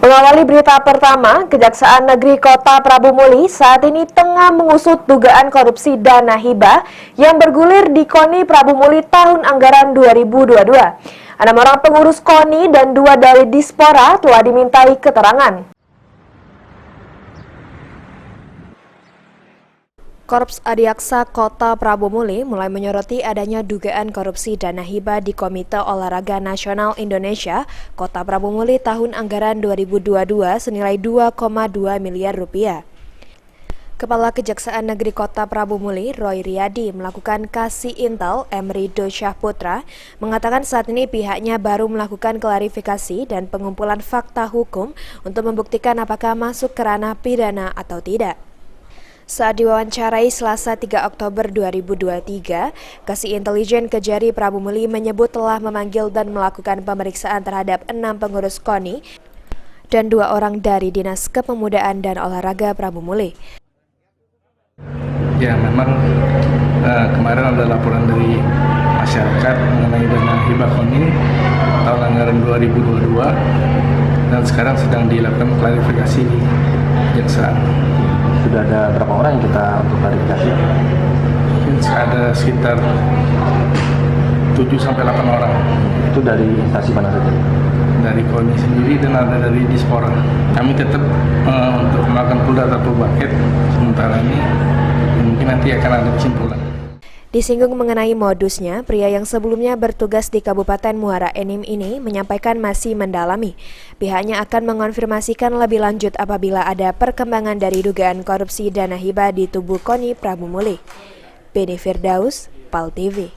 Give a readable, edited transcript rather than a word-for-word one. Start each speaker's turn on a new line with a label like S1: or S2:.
S1: Mengawali berita pertama, Kejaksaan Negeri Kota Prabu Muli saat ini tengah mengusut dugaan korupsi dana hibah yang bergulir di KONI Prabu Muli tahun anggaran 2022. 6 orang pengurus KONI dan 2 dari Dispora telah dimintai keterangan. Korps Adiaksa Kota Prabu Muli mulai menyoroti adanya dugaan korupsi dana hibah di Komite Olahraga Nasional Indonesia Kota Prabu Muli tahun anggaran 2022 senilai 2,2 miliar rupiah. Kepala Kejaksaan Negeri Kota Prabu Muli, Roy Riyadi, melakukan kasih intel Emrido Syahputra, mengatakan saat ini pihaknya baru melakukan klarifikasi dan pengumpulan fakta hukum untuk membuktikan apakah masuk ke ranah pidana atau tidak. Saat diwawancarai Selasa 3 Oktober 2023, Kasih Intelijen Kejari Prabu Muli menyebut telah memanggil dan melakukan pemeriksaan terhadap 6 pengurus KONI dan 2 orang dari Dinas Kepemudaan dan Olahraga Prabu Muli.
S2: Ya, memang kemarin ada laporan dari masyarakat mengenai dana hibah KONI tahun anggaran 2022 dan sekarang sedang dilakukan klarifikasi di Kejaksaan.
S3: Sudah ada berapa orang yang kita untuk klarifikasi?
S2: Mungkin ada sekitar 7-8 orang.
S3: Itu dari instansi mana saja?
S2: Dari KONI sendiri dan ada dari Dispora. Kami tetap untuk melakukan polda atau bucket sementara ini, mungkin nanti akan ada kesimpulan.
S1: Disinggung mengenai modusnya, pria yang sebelumnya bertugas di Kabupaten Muara Enim ini menyampaikan masih mendalami. Pihaknya akan mengonfirmasikan lebih lanjut apabila ada perkembangan dari dugaan korupsi dana hibah di tubuh KONI Prabu Muli. Beni Firdaus, PAL TV.